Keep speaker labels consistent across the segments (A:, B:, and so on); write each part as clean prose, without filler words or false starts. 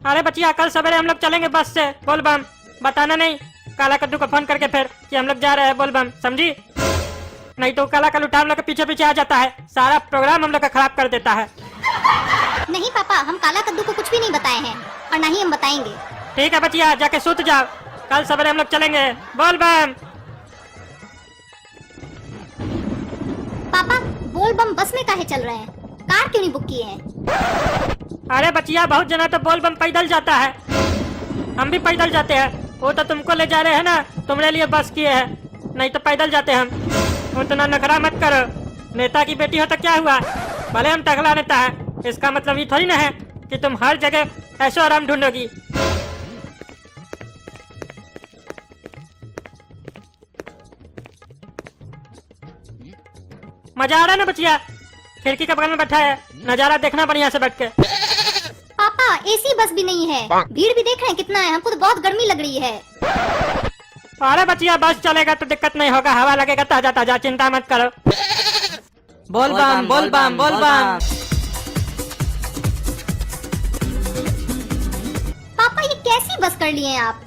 A: अरे बचिया कल सवेरे हम लोग चलेंगे बस से बोलबम। बताना नहीं काला कद्दू को फोन करके फिर कि हम लोग जा रहे हैं बोलबम, समझी? नहीं तो काला कल उठा हम लोग के पीछे पीछे आ जाता है, सारा प्रोग्राम हम लोग का खराब कर देता है।
B: नहीं पापा, हम काला कद्दू को कुछ भी नहीं बताए हैं और ना ही हम बताएंगे।
A: ठीक है बचिया, जाके सूत जाओ, कल सवेरे हम लोग चलेंगे बोलबम।
B: पापा बोलबम बस में काहे चल रहे हैं, कार क्यों नहीं बुक किए हैं?
A: अरे बचिया बहुत जना तो बोलबम पैदल जाता है, हम भी पैदल जाते हैं। वो तो तुमको ले जा रहे हैं ना, तुम्हारे लिए बस किए हैं, नहीं तो पैदल जाते हम। उतना नखरा मत करो, नेता की बेटी हो तो क्या हुआ, भले हम टकला नेता है, इसका मतलब ये थोड़ी ना है कि तुम हर जगह ऐशो आराम ढूंढोगी। मजा आ रहा है ना बचिया, खिड़की के बगल में बैठा है, नजारा देखना बढ़िया से बैठ के।
B: पापा एसी बस भी नहीं है, भीड़ भी देख रहे हैं कितना है, हमको तो बहुत गर्मी लग रही है।
A: अरे बचिया बस चलेगा तो दिक्कत नहीं होगा, हवा लगेगा ताजा ताजा, चिंता मत करो। बोलबम बोलबम बोलबम।
B: पापा ये कैसी बस कर लिए हैं आप?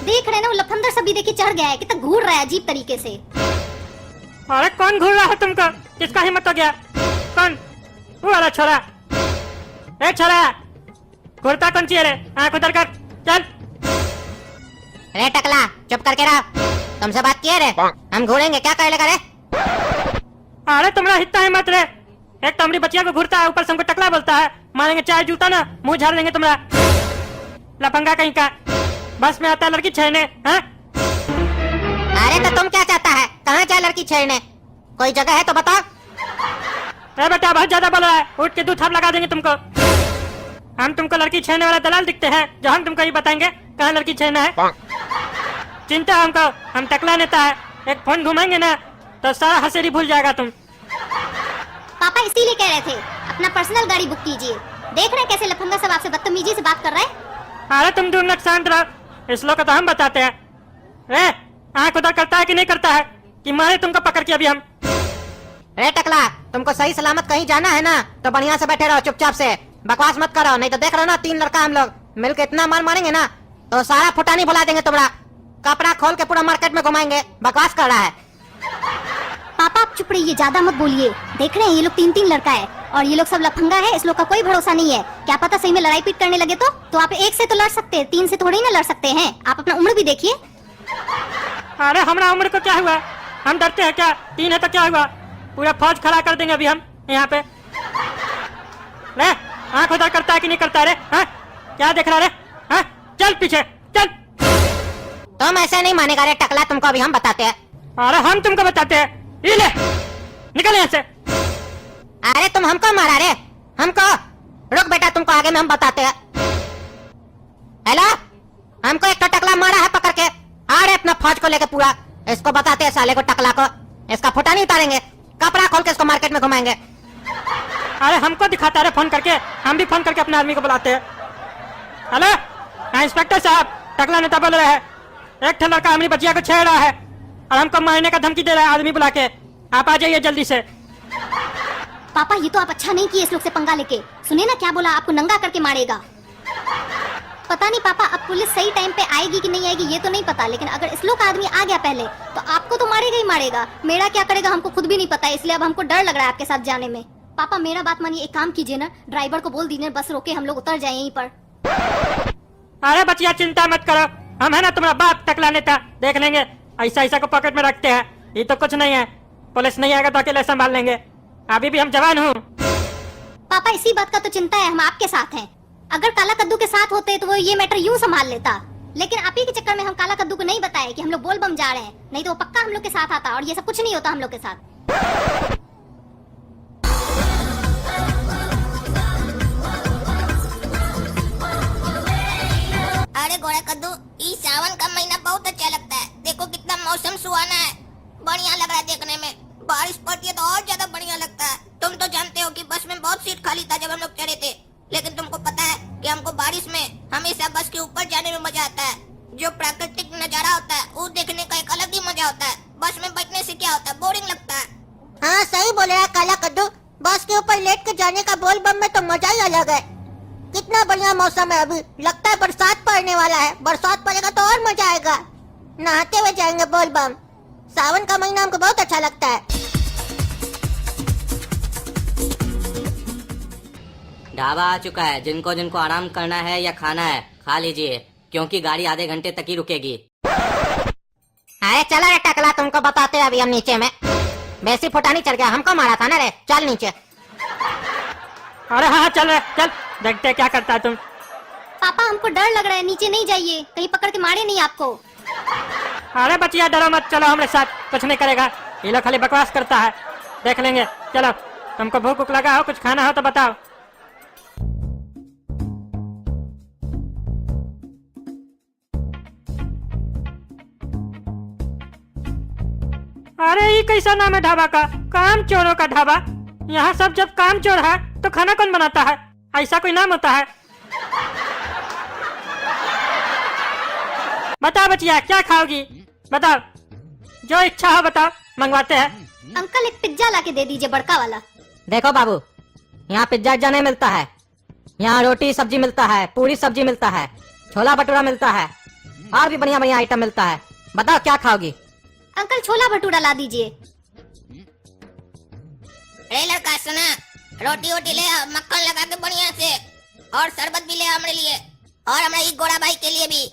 B: देख रहे हैं ना वो लफंदर सभी देखिए चढ़ गया है, कितना घूर रहा है अजीब तरीके से।
A: अरे कौन घूर रहा है तुमको, किसका हिम्मत हो गया? कौन? वो वाला छोरा। ए छोरा, घूरता कौन ची है रे? आँख उधर कर, चल।
C: रे टकला चुप करके रहो, तुमसे बात किए रे, हम घूरेंगे क्या कर लेगा रे?
A: अरे तुम्हारा हिस्सा हिम्मत रे, एक तो हमारी बचिया को घूरता है, ऊपर से हमको टकला बोलता है, मारेंगे चाय जूता ना, मुंह झाड़ देंगे तुम्हारा। लफंगा कहीं का, बस में आता है लड़की छेड़ने, हाँ?
C: अरे तो तुम क्या चाहता है, कहाँ जाए लड़की छेड़ने, कोई जगह है तो बताओ।
A: अरे बेटा बहुत ज्यादा बोल रहा है, उठ के 2 थाप लगा देंगे तुमको। हम तुमको लड़की छेड़ने वाला दलाल दिखते हैं जो हम तुमको ये बताएंगे कहाँ लड़की छेड़ना है? चिंता है हमको, हम टकला नेता है, एक फोन घुमाएंगे ना तो सारा हसेरी भूल जाएगा तुम।
B: पापा इसीलिए कह रहे थे अपना पर्सनल गाड़ी बुक कीजिए, देख रहे हैं कैसे लफंगा सब आपसे बदतमीजी से बात कर रहे हैं।
A: अरे तुम 2 मिनट शांत रहो, इस लोग को तो हम बताते हैं। आँख उधर करता है कि नहीं करता है कि मारे तुमको पकड़ के अभी हम।
C: रे टकला तुमको सही सलामत कहीं जाना है ना तो बढ़िया से बैठे रहो चुपचाप से, बकवास मत करो, नहीं तो देख रहे हो ना 3 लड़का हम लोग मिलके इतना मार मारेंगे ना तो सारा फुटानी भुला देंगे तुम्हारा, कपड़ा खोल के पूरा मार्केट में घुमाएंगे, बकवास कर रहा है।
B: पापा आप चुप रहिए, ज्यादा मत बोलिए, देख रहे हैं ये लोग 3-3 लड़का है और ये लोग सब लफंगा है, इस लोग का कोई भरोसा नहीं है, क्या पता सही में लड़ाई पीट करने लगे तो आप 1 से तो लड़ सकते हैं, 3 से थोड़ी ना लड़ सकते हैं, आप अपना उम्र भी देखिए।
A: अरे हमारा उम्र को क्या हुआ, हम डरते हैं क्या? 3 है तो क्या हुआ, पूरा फौज खड़ा कर देंगे अभी हम यहाँ पे। ले आँख उधर करता है कि नहीं करता रे, हाँ? क्या देख रहा रे, हाँ? चल पीछे चल।
C: तुम ऐसे नहीं मानेगा रे टकला, तुमको अभी हम बताते हैं।
A: अरे हम तुमको बताते हैं, ये ले निकल यहाँ से।
C: अरे तुम हमको मारा रे, हमको? रुक बेटा तुमको आगे में हम बताते हैं। हेलो, हमको एक तो टकला मारा है पकड़ के, आ रहे अपना फौज को लेके पूरा, इसको बताते हैं साले को टकला को, इसका फुटा नहीं उतारेंगे, कपड़ा खोल के इसको मार्केट में घुमाएंगे।
A: अरे हमको दिखाता है फोन करके, हम भी फोन करके अपने आदमी को बुलाते हैं। हेलो हाँ इंस्पेक्टर साहब, टकला नेता बोल रहे हैं, एक लड़का हमारी बचिया को छेड़ रहा है और हमको मारने का धमकी दे रहा है आदमी बुला के, आप आ जाइए जल्दी से।
B: पापा ये तो आप अच्छा नहीं किए इस लोग से पंगा लेके, सुने ना क्या बोला, आपको नंगा करके मारेगा। पता नहीं पापा अब पुलिस सही टाइम पे आएगी कि नहीं आएगी ये तो नहीं पता, लेकिन अगर इस लोग का आदमी आ गया पहले तो आपको तो मारेगा ही मारेगा, मेरा क्या करेगा हमको खुद भी नहीं पता, इसलिए अब हमको डर लग रहा है आपके साथ जाने में। पापा मेरा बात मानिए, एक काम कीजिए ना, ड्राइवर को बोल दीजिए बस रोके, हम लोग उतर जाए यहीं पर।
A: अरे बचिया चिंता मत करो, हम है ना तुम्हारा बाप टकला नेता, देख लेंगे, ऐसा ऐसा को पॉकेट में रखते हैं, ये तो कुछ नहीं है, पुलिस नहीं आएगा तो अकेले संभाल लेंगे, अभी भी हम जवान हूँ।
B: पापा इसी बात का तो चिंता है, हम आपके साथ हैं, अगर काला कद्दू के साथ होते तो वो ये मैटर यूं संभाल लेता, लेकिन आप ही के चक्कर में हम काला कद्दू को नहीं बताए कि हम लोग बोलबम जा रहे हैं, नहीं तो वो पक्का हम लोग के साथ आता और ये सब कुछ नहीं होता हम लोग के साथ।
D: अरे गोरा कद्दू, इस सावन का महीना बहुत अच्छा लगता है, देखो कितना मौसम सुहाना है, बढ़िया लग रहा है देखने में, बारिश पड़ती है तो और ज्यादा बढ़िया लगता है। तुम तो जानते हो कि बस में बहुत सीट खाली था जब हम लोग चढ़े थे, लेकिन तुमको पता है कि हमको बारिश में हमेशा बस के ऊपर जाने में मजा आता है, जो प्राकृतिक नजारा होता है वो देखने का एक अलग ही मजा होता है, बस में बैठने से क्या होता है, बोरिंग लगता है।
C: हाँ सही बोले यार काला कद्दू, बस के ऊपर लेट के जाने का बोलबम में तो मजा ही अलग है। कितना बढ़िया मौसम है अभी। लगता है बरसात पड़ने वाला है। बरसात पड़ेगा तो और मजा आएगा। नहाते हुए जाएंगे बोल बम। सावन का महीना हमको बहुत अच्छा लगता है।
E: ढाबा आ चुका है। जिनको जिनको आराम करना है या खाना है खा लीजिए, क्योंकि गाड़ी आधे घंटे तक ही रुकेगी।
C: अरे चला रे टकला, तुमको बताते अभी हम नीचे में। बेसी फुटानी चढ़ गया, हमको मारा था ना रे। चल नीचे।
A: अरे हाँ हाँ, चल रहे चल, देखते क्या करता है तुम।
B: पापा हमको डर लग रहा है, नीचे नहीं जाइए, कहीं पकड़ के मारे नहीं आपको।
A: अरे बचिया डरो मत, चलो हमारे साथ, कुछ नहीं करेगा। ये लोग खाली बकवास करता है, देख लेंगे। चलो, तुमको भूख उक लगा हो, कुछ खाना हो तो बताओ। अरे ये कैसा नाम है ढाबा का? काम चोरों का ढाबा। यहाँ सब जब काम चोर है तो खाना कौन बनाता है? ऐसा कोई नाम होता है? बताओ बचिया, क्या खाओगी? बताओ, जो इच्छा हो बताओ, मंगवाते हैं।
B: अंकल एक पिज्जा ला के दे दीजिए, बड़का वाला।
C: देखो बाबू, यहाँ पिज्जा उज्जा नहीं मिलता है। यहाँ रोटी सब्जी मिलता है, पूरी सब्जी मिलता है, छोला भटूरा मिलता है, और भी बढ़िया बढ़िया आइटम मिलता है। बताओ क्या खाओगी?
B: अंकल छोला भटूरा ला दीजिए।
D: अरे लड़का सुना, रोटी वोटी ले आ, मक्खन लगा के बढ़िया से, और शरबत भी ले आ हमारे लिए, और हमारे गोरा भाई के लिए भी।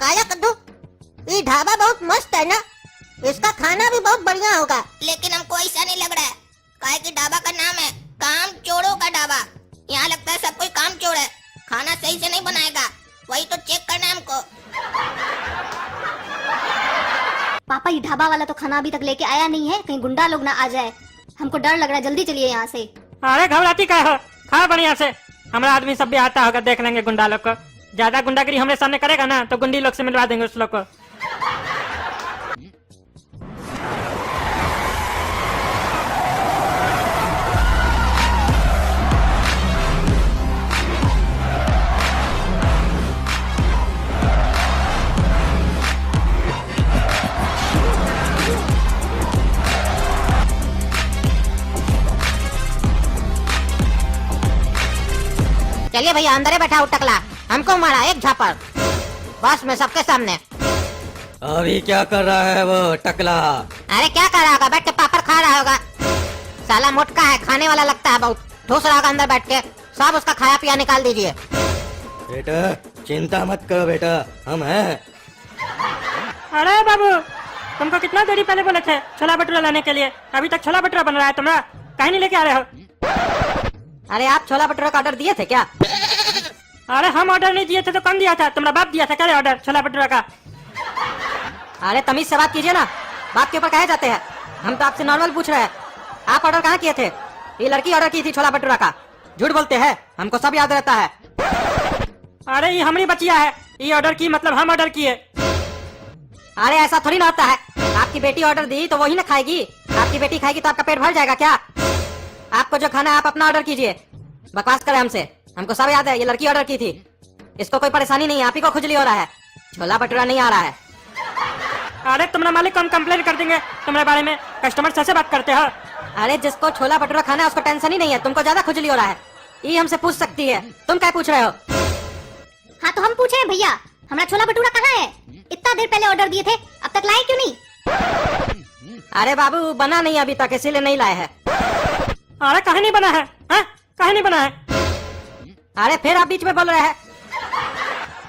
C: काला कद्दू, ये ढाबा बहुत मस्त है ना, इसका खाना भी बहुत बढ़िया होगा।
D: लेकिन हमको ऐसा नहीं लग रहा है, काहे कि ढाबा का नाम है काम चोरों का ढाबा। यहाँ लगता है सब कोई काम चोर है, खाना सही से नहीं बनाएगा। वही तो चेक करना है हमको।
B: पापा ये ढाबा वाला तो खाना अभी तक लेके आया नहीं है, कहीं गुंडा लोग ना आ जाए। हमको डर लग रहा है, जल्दी चलिए यहाँ से।
A: अरे घबराती क्या हो, खाओ बढ़िया से। हमारा आदमी सब भी आता होगा, देख लेंगे गुंडा लोग को। ज्यादा गुंडागिरी हमारे सामने करेगा ना तो गुंडी लोग से मिलवा देंगे उस लोग को।
C: चलिए भैया, अंदर ही बैठा हूँ टकला। हमको मारा एक झापड़, बस में सबके सामने।
F: अभी क्या कर रहा है वो टकला?
C: अरे क्या कर रहा होगा? बैठ के पापड़ खा रहा होगा। साला मोटका है, खाने वाला लगता है बहुत। ठूस रहा होगा अंदर बैठ के। सब उसका खाया पिया निकाल दीजिए।
F: बेटा चिंता मत करो बेटा, हम हैं।
A: अरे बाबू, तुमको कितना देरी पहले बोले थे छोला भटूरा लाने के लिए? अभी तक छोला भटूरा बन रहा है तुम्हारा, कहीं नहीं लेके आ रहे हो?
C: अरे आप छोला भटूरा का ऑर्डर दिए थे क्या?
A: अरे हम ऑर्डर नहीं दिए थे तो कौन दिया था? तुम्हारा बाप दिया था क्या ऑर्डर छोला भटूरा का?
C: अरे तमीज से बात कीजिए ना, बाप के ऊपर कहे जाते हैं। हम तो आपसे नॉर्मल पूछ रहे हैं। आप ऑर्डर कहाँ किए थे? ये लड़की ऑर्डर की थी छोला भटूरा का। झूठ बोलते हैं, हमको सब याद रहता है।
A: अरे ये हमारी बचिया है, ये ऑर्डर की मतलब हम ऑर्डर किए।
C: अरे ऐसा थोड़ी ना होता है। आपकी बेटी ऑर्डर दी तो वही ना खाएगी। आपकी बेटी खाएगी तो आपका पेट भर जाएगा क्या? आपको जो खाना है आप अपना ऑर्डर कीजिए। बकवास करे हमसे, हमको सब याद है। ये लड़की ऑर्डर की थी, इसको कोई परेशानी नहीं है। आप ही को खुजली हो रहा है, छोला भटूरा नहीं आ रहा है।
A: अरे तुम्हारा मालिक को हम कंप्लेन कर देंगे तुम्हारे बारे में। कस्टमर से ऐसे बात करते हो?
C: अरे जिसको छोला भटूरा खाना है उसको टेंशन ही नहीं है, तुमको ज्यादा खुजली हो रहा है। ये हमसे पूछ सकती है, तुम क्या पूछ रहे हो?
B: हाँ तो हम पूछे हैं भैया, हमारा छोला भटूरा कहाँ है? इतना देर पहले ऑर्डर दिए थे, अब तक लाए क्यों नहीं?
C: अरे बाबू बना नहीं अभी तक, इसीलिए नहीं लाए हैं।
A: अरे कहीं नहीं बना है, हाँ? कहीं नहीं बना है।
C: अरे फिर आप बीच में बोल रहे हैं।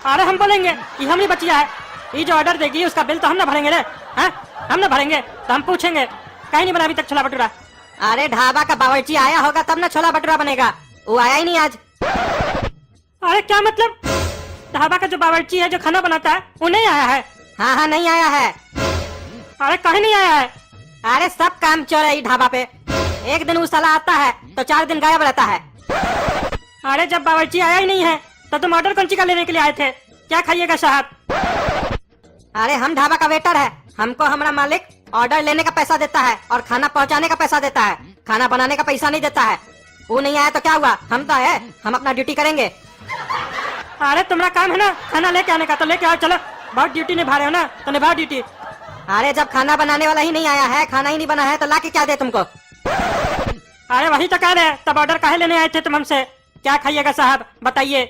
A: अरे हम बोलेंगे ये हमारी बचिया है, ये जो ऑर्डर देगी उसका बिल तो हम ना भरेंगे रे, हाँ? हम ना भरेंगे तो हम पूछेंगे कहीं नहीं बना अभी तक छोला भटूरा।
C: अरे ढाबा का बावर्ची आया होगा तब ना छोला भटूरा बनेगा, वो आया ही नहीं आज।
A: अरे क्या मतलब? ढाबा का जो बावर्ची है जो खाना बनाता है वो नहीं आया है?
C: हाँ हाँ नहीं आया है।
A: अरे कहीं नहीं आया है।
C: अरे सब काम चोर है ढाबा पे। एक दिन वो साला आता है तो 4 दिन गायब रहता है।
A: अरे जब बावर्ची आया ही नहीं है तो तुम ऑर्डर कौन सी का लेने के लिए आए थे? क्या खाइएगा साहब?
C: अरे हम ढाबा का वेटर है, हमको हमारा मालिक ऑर्डर लेने का पैसा देता है और खाना पहुंचाने का पैसा देता है, खाना बनाने का पैसा नहीं देता है। वो नहीं आया तो क्या हुआ? हम तो है, हम अपना ड्यूटी करेंगे।
A: अरे तुम्हारा काम है ना खाना लेके आने का, तो लेके आओ। चलो, बहुत ड्यूटी निभा रहे हो ना तो निभाओ ड्यूटी।
C: अरे जब खाना बनाने वाला ही नहीं आया है, खाना ही नहीं बना है तो ला के क्या दे तुमको?
A: अरे वही तो कह रहे हैं, तब ऑर्डर काहे लेने आए थे तुम हमसे? क्या खाइएगा साहब बताइए।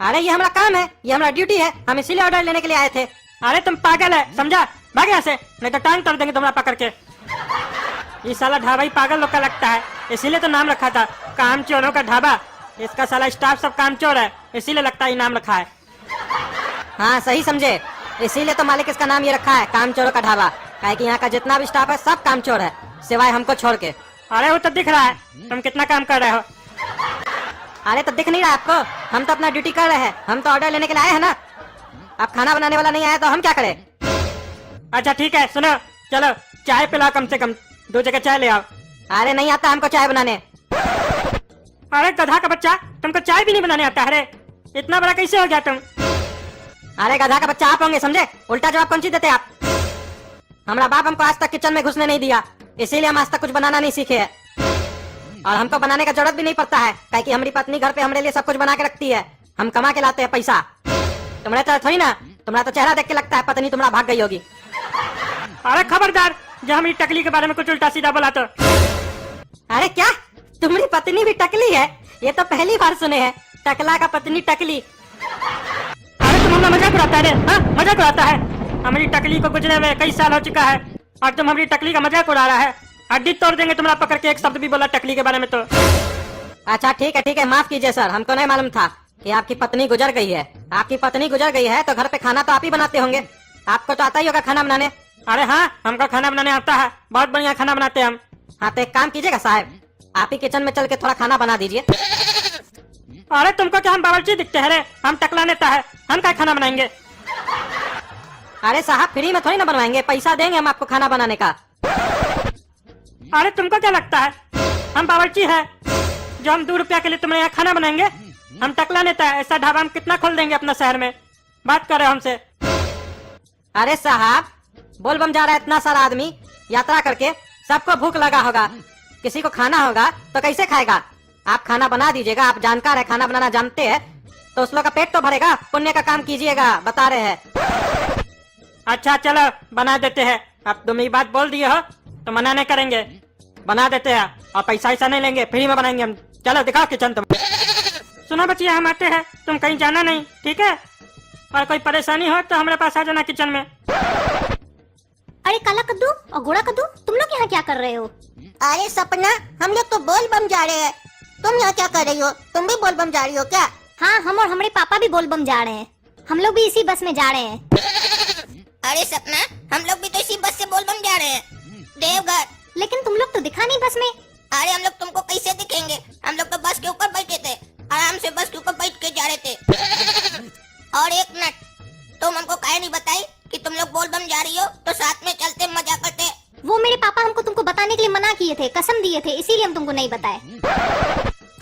C: अरे ये हमारा काम है, ये हमारा ड्यूटी है, हम इसीलिए ऑर्डर लेने के लिए आए थे।
A: अरे तुम पागल है समझा, भाग यहाँ से नहीं तो टांग तोड़ देंगे तुम्हारा पकड़ के। ये साला ढाबा ही पागल लोग का लगता है, इसीलिए तो नाम रखा था काम चोरों का ढाबा। इसका साला स्टाफ सब काम चोर है, इसीलिए लगता है ये नाम रखा है।
C: हाँ सही समझे, इसीलिए तो मालिक इसका नाम ये रखा है काम चोरों का ढाबा। काहे कि यहाँ का जितना भी स्टाफ है सब काम चोर है, सिवाय हमको छोड़ के।
A: अरे वो तो दिख रहा है तुम कितना काम कर रहे हो।
C: अरे तो दिख नहीं रहा आपको, हम तो अपना ड्यूटी कर रहे हैं, हम तो ऑर्डर लेने के लिए आए हैं ना। अब खाना बनाने वाला नहीं आया तो हम क्या करें।
A: अच्छा ठीक है सुनो, चलो चाय पिलाओ, कम से कम 2 जगह चाय ले आओ।
C: अरे नहीं आता हमको चाय बनाने।
A: अरे गधा का बच्चा, तुमको चाय भी नहीं बनाने आता। अरे इतना बड़ा कैसे हो गया तुम।
C: अरे गधा का बच्चा आप होंगे समझे, उल्टा जवाब कौन सी देते आप। हमारा बाप हमको आज तक किचन में घुसने नहीं दिया, इसीलिए हम आज तक कुछ बनाना नहीं सीखे हैं। और हमको बनाने का जरूरत भी नहीं पड़ता है, काहे कि हमारी पत्नी घर पे हमारे लिए सब कुछ बना के रखती है। हम कमा के लाते हैं पैसा। तुम्हारे तो थोड़ी ना, तुम्हारा तो चेहरा देख के लगता है पत्नी तुम्हारा भाग गई होगी।
A: अरे खबरदार जब हमारी टकली के बारे में कुछ उल्टा सीधा बोला तो।
C: अरे क्या तुम्हारी पत्नी भी टकली है, ये तो पहली बार सुने हैं, टकला का पत्नी टकली।
A: अरे तुम हमारा मजाक उड़ाता है रे, हाँ मजाक उड़ाता है। हमारी टकली को गुजरे हुए कई साल हो चुका है और तुम हमारी टकली का मजाक उड़ा रहा है। हड्डी तोड़ देंगे तुम्हारा पकड़ के, एक शब्द भी बोला टकली के बारे में तो।
C: अच्छा ठीक है माफ कीजिए सर, हमको नहीं मालूम था कि आपकी पत्नी गुजर गई है। आपकी पत्नी गुजर गई है तो घर पे खाना तो आप ही बनाते होंगे, आपको तो आता ही होगा खाना बनाने।
A: अरे हाँ हमको खाना बनाने आता है, बहुत बढ़िया खाना बनाते हैं हम।
C: हाँ तो एक काम कीजिएगा साहब, आप ही किचन में चल के थोड़ा खाना बना दीजिए।
A: अरे तुमको क्या हम बावर्ची दिखते हैं रे, हम टकला नेता है, हम क्या खाना बनाएंगे।
C: अरे साहब फ्री में थोड़ी ना बनवाएंगे, पैसा देंगे हम आपको खाना बनाने का।
A: अरे तुमको क्या लगता है हम बावर्ची है जो हम 2 रुपया के लिए तुम्हारे यहाँ खाना बनाएंगे। हम टकला नेता है, ऐसा ढाबा हम कितना खोल देंगे अपना शहर में। बात कर रहे हो हमसे।
C: अरे साहब बोलबम जा रहा है इतना सारा आदमी यात्रा करके, सबको भूख लगा होगा, किसी को खाना होगा तो कैसे खाएगा। आप खाना बना दीजिएगा, आप जानकार है, खाना बनाना जानते हैं, तो उस लोग का पेट तो भरेगा, पुण्य का काम कीजिएगा, बता रहे हैं।
A: अच्छा चलो बना देते हैं, अब तुम ये बात बोल दिए हो तो मना नहीं करेंगे, बना देते हैं और पैसा ऐसा नहीं लेंगे, फ्री में बनाएंगे हम। चलो दिखाओ किचन तुम। सुनो बच्चिया हम आते हैं, तुम कहीं जाना नहीं ठीक है, और कोई परेशानी हो तो हमारे पास आ जाना किचन में।
B: अरे काला कद्दू और गोरा कद्दू, तुम लोग यहाँ क्या कर रहे हो।
D: अरे सपना, हम लोग तो बोल बम जा रहे हैं, तुम यहाँ क्या कर रही हो। तुम भी बोल बम जा रही हो क्या।
B: हाँ हम और हमारे पापा भी बोलबम जा रहे हैं, हम लोग भी इसी बस में जा रहे हैं।
D: अरे सपना, हम लोग भी तो इसी बस से बोल बम जा रहे हैं देवघर।
B: लेकिन तुम लोग तो दिखा नहीं बस में।
D: अरे हम लोग तुमको कैसे दिखेंगे, हम लोग तो बस के ऊपर बैठे थे, आराम से बस के ऊपर बैठ के जा रहे थे। और एक मिनट, तुम हमको काहे नहीं बताई कि तुम लोग बोल बम जा रही हो, तो साथ में चलते मजा करते।
B: वो मेरे पापा हमको तुमको बताने के लिए मना किए थे, कसम दिए थे, इसीलिए हम तुमको नहीं बताए।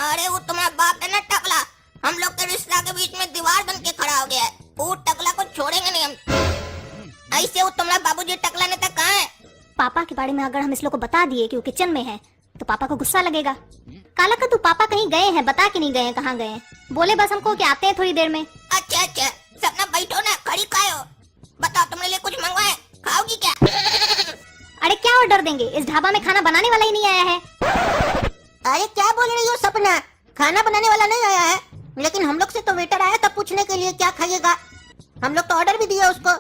D: अरे वो तुम्हारा बाप है ना टकला, हम लोग के रिश्ता के बीच में दीवार बन के खड़ा हो गया है, वो टकला को छोड़ेंगे नहीं हम। ऐसे वो तुम्हारा बाबूजी टकला नेता कहाँ है।
B: पापा के बारे में अगर हम इस लोग को बता दिए कि वो किचन में है तो पापा को गुस्सा लगेगा। काला कद्दू पापा कहीं गए हैं, बता के नहीं गए हैं कहाँ गए हैं, बोले बस हमको कि आते हैं थोड़ी देर में।
D: अच्छा अच्छा, सपना बैठो ना, खड़ी खाए हो। बताओ तुमने लिए कुछ मंगवाए, खाओगी क्या।
B: अरे क्या ऑर्डर देंगे, इस ढाबा में खाना बनाने वाला ही नहीं आया है।
D: अरे क्या बोल रही हो सपना, खाना बनाने वाला नहीं आया है, लेकिन हम लोग से तो वेटर आया था पूछने के लिए क्या खाइएगा, हम लोग तो ऑर्डर भी दिया उसको।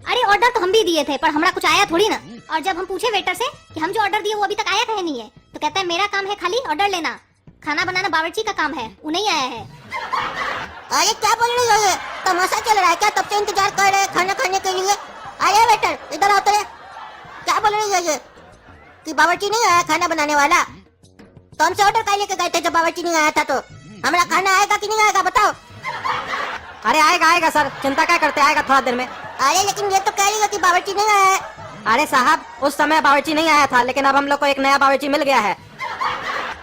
B: अरे ऑर्डर तो हम भी दिए थे पर हमारा कुछ आया थोड़ी ना। और जब हम पूछे वेटर से कि हम जो ऑर्डर दिए वो अभी तक आया कहीं नहीं है, तो कहता है मेरा काम है खाली ऑर्डर लेना, खाना बनाना बावर्ची का काम है, वो नहीं आया है।
D: अरे क्या बोल रही हो, ये तमाशा चल रहा है क्या, तब से इंतजार कर रहे हैं खाना खाने के लिए। अरे वेटर इधर आओ, तो क्या बोल रही है ये कि बावर्ची नहीं आया खाना बनाने वाला। तो हमसे ऑर्डर काय लेके गए थे जब बावर्ची नहीं आया था, तो हमारा खाना आएगा कि नहीं आएगा बताओ।
C: अरे आएगा सर, चिंता क्या करते, आएगा थोड़ा देर में।
D: अरे लेकिन ये तो कह रही है कि बावर्ची नहीं आया है।
C: अरे साहब उस समय बावर्ची नहीं आया था, लेकिन अब हम लोग को एक नया बावर्ची मिल गया है,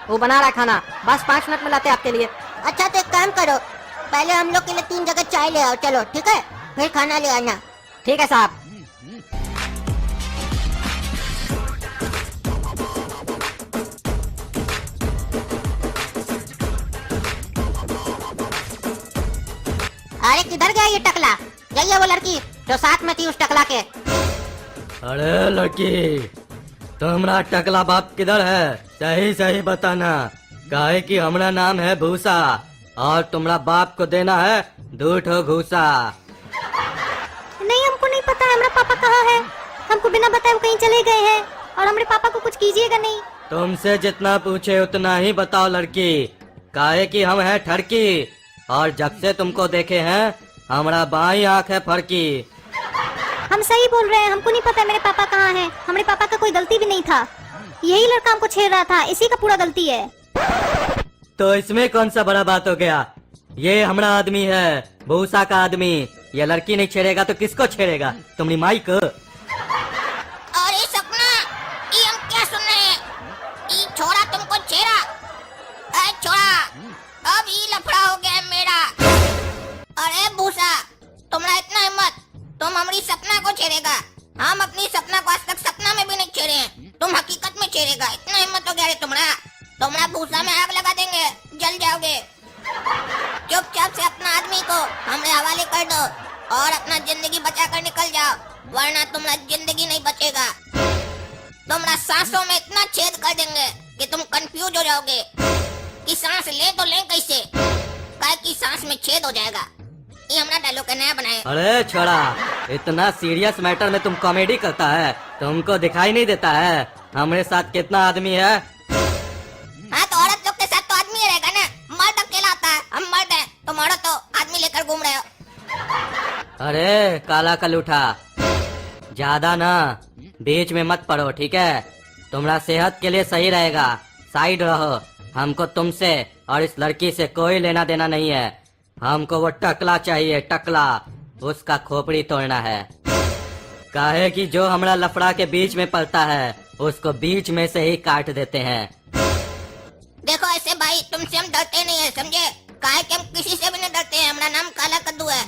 C: वो बना रहा है खाना, बस 5 मिनट में लाते हैं आपके लिए।
D: अच्छा तो एक काम करो, पहले हम लोग के लिए 3 जगह चाय ले आओ, चलो ठीक है, फिर खाना ले आना।
C: ठीक है साहब।
D: अरे किधर गया ये टकला, यही है वो लड़की जो साथ में थी उस टकला के।
F: अरे लड़की, तुम्हारा टकला बाप किधर है, सही सही बताना, काहे कि हमारा नाम है भूसा और तुम्हारा बाप को देना है 2 ठो घूसा।
B: नहीं, हमको नहीं पता है हमारा पापा कहाँ है। हमको बिना बताए वो कहीं चले गए हैं और हमारे पापा को कुछ कीजिएगा नहीं।
F: तुमसे जितना पूछे उतना ही बताओ लड़की, काहे कि हम है ठरकी और जब से तुमको देखे हैं हमारा बाई आँख है फरकी।
B: हम सही बोल रहे हैं, हमको नहीं पता मेरे पापा कहाँ हैं। हमारे पापा का कोई गलती भी नहीं था, यही लड़का हमको छेड़ रहा था, इसी का पूरा गलती है।
F: तो इसमें कौन सा बड़ा बात हो गया? ये हमारा आदमी है, भूसा का आदमी। ये लड़की नहीं छेड़ेगा तो किसको छेड़ेगा? तुम्हारी माई को।
D: और ये सपना, ये हम क्या सुन रहे हैं? ये छोरा तुमको छेड़ा? अरे छोरा, अब ये लफड़ा हो गया है मेरा। अरे भूसा, तुम्हारा इतना हिम्मत, तुम हमारी सपना को छेड़ेगा? हम अपनी सपना को आज तक सपना में भी नहीं छेड़े हैं, तुम हकीकत में छेड़ेगा? इतना हिम्मत हो गया रे तुम्हारा? तुम्हारा भूसा में आग लगा देंगे, जल जाओगे। चुपचाप से अपना आदमी को हमारे हवाले कर दो और अपना जिंदगी बचा कर निकल जाओ, वरना तुम्हारा जिंदगी नहीं बचेगा। तुम्हारा सांसों में इतना छेद कर देंगे कि तुम कंफ्यूज हो जाओगे कि सांस ले तो ले कैसे, काहे कि सांस में छेद हो जाएगा। ये हमारा डायलॉग है, नया बनाए।
F: अरे छोड़ा, इतना सीरियस मैटर में तुम कॉमेडी करता है, तुमको दिखाई नहीं देता है हमारे साथ कितना आदमी है?
D: हाँ तो औरत लोग के साथ तो आदमी रहेगा ना, मर्द अकेला आता है, हम मर्द हैं, तुम औरत तो आदमी लेकर घूम रहे हो।
F: अरे काला कलूठा, ज्यादा ना बीच में मत पड़ो, ठीक है? तुम्हारा सेहत के लिए सही रहेगा, साइड रहो। हमको तुमसे और इस लड़की से कोई लेना देना नहीं है। हमको वो टकला चाहिए, टकला, उसका खोपड़ी तोड़ना है। काहे कि जो हमारा लफड़ा के बीच में पलता है उसको बीच में से ही काट देते हैं।
D: देखो ऐसे भाई, तुमसे हम डरते नहीं है, समझे? काहे कि हम किसी से भी नहीं डरते हैं, हमारा नाम काला कद्दू है।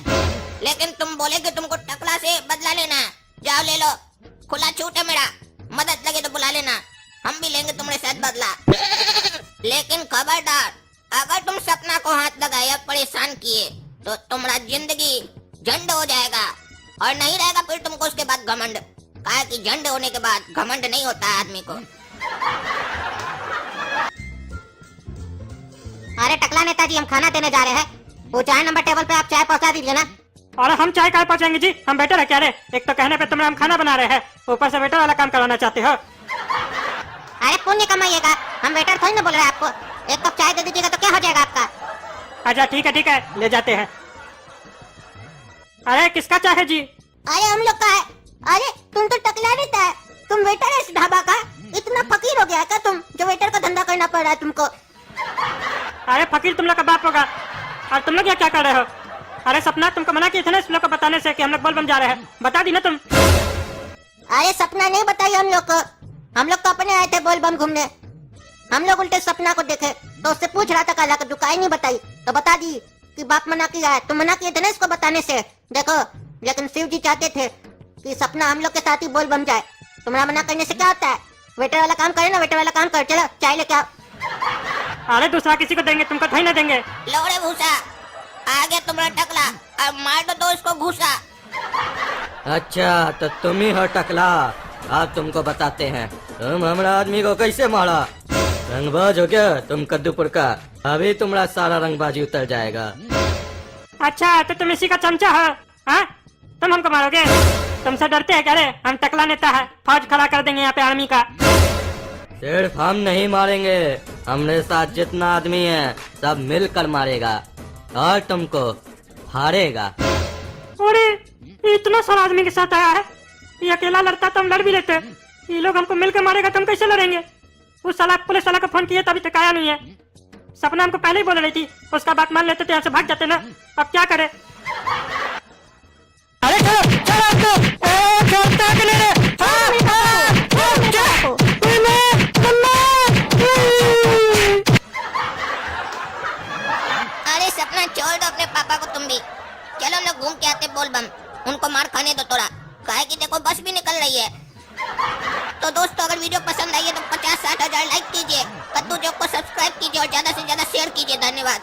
D: लेकिन तुम बोले कि तुमको टकला से बदला लेना है, जाओ ले लो, खुला छूट है मेरा। मदद लगे तो बुला लेना, हम भी लेंगे तुम्हारे साथ बदला। लेकिन खबरदार, अगर तुम सपना को हाथ लगाए या परेशान किए तो तुम्हारा जिंदगी झंड हो जाएगा और नहीं रहेगा फिर तुमको उसके बाद घमंड। काहे कि झंड होने के बाद घमंड नहीं होता है आदमी को।
C: अरे टकला नेताजी, हम खाना देने जा रहे हैं, वो चाय नंबर टेबल पे आप चाय पहुंचा दीजिए ना।
A: और हम चाय कहाँ पहुँचाएंगे जी? हम वेटर है क्या रे? एक तो कहने पे तुम्हें हम खाना बना रहे हैं, ऊपर से वेटर वाला काम करवाना चाहते हो।
C: अरे पुण्य कमाइएगा, हम वेटर थोड़ी ना बोल रहे हैं आपको। एक कप चाय दे दीजिएगा तो क्या हो जाएगा आपका?
A: अच्छा ठीक है, ले जाते हैं। अरे किसका चाय है जी?
C: अरे हम लोग का है। अरे तुम तो टकला रहता है, तुम वेटर है इस ढाबा का? इतना फकीर हो गया क्या तुम, जो वेटर का धंधा करना पड़ रहा है तुमको?
A: अरे फकीर तुम लोग का बाप होगा, और तुम लोग क्या कर रहे हो? अरे सपना, तुमको मना किए थे ना इस लोग को बताने से कि हम लोग बोलबम जा रहे हैं, बता दी ना तुम।
C: अरे सपना नहीं बताई हम लोग को, हम लोग तो अपने आए थे बोलबम घूमने। हम लोग उल्टे सपना को देखे तो उससे पूछ रहा था काला कद्दू, काहे नहीं बताई? तो बता दी कि बाप मना किया है। तुम मना किए थे ना इसको बताने से, देखो। लेकिन शिव जी चाहते थे कि सपना हम लोग के साथ ही बोलबम जाए। तुम्हारा मना करने से क्या होता है? वेटर वाला काम करे ना, वेटर वाला काम कर। चलो चाय लेके आओ।
A: अरे दूसरा किसी को देंगे, तुमको थोड़ी ना देंगे।
D: लोड़े भूसा, आ गया तुम्हारा टकला, अब मार दो इसको घूसा।
F: अच्छा तो तुम ही हो टकला, अब तुमको बताते हैं तुम हमारा आदमी को कैसे मारा। रंगबाज हो क्या तुम कद्दूपुर का? अभी तुम्हारा सारा रंगबाजी उतर जाएगा।
A: अच्छा तो तुम इसी का चमचा हो? हाँ, तुम हमको मारोगे? तुमसे डरते हैं क्या रे? हम टकला नेता है, फौज खड़ा कर देंगे यहाँ पे आर्मी का।
F: सिर्फ हम नहीं मारेंगे, हमारे साथ जितना आदमी है सब मिलकर मारेगा और तुमको हारेगा।
A: अरे इतना सारा आदमी के साथ आया है, ये अकेला लड़ता तो हम लड़ भी लेते। ये लोग हमको मिलकर मारेगा तो हम कैसे लड़ेंगे? उस साला पुलिस वाला को फोन किया तभी तक आया नहीं है। सपना हमको पहले ही बोल रही थी, उसका बात मान लेते तो यहाँ से भाग जाते ना। अब क्या करे? अरे
D: अरे सपना छोड़ दो अपने पापा को तुम भी, चलो लोग घूम के आते बोलबम, उनको मार खाने दो थोड़ा, काहे कि देखो बस भी निकल रही है। तो दोस्तों अगर वीडियो पसंद आई है तो 50-60 हजार लाइक कीजिए, कद्दू जोक को सब्सक्राइब कीजिए और ज्यादा से ज्यादा शेयर कीजिए। धन्यवाद।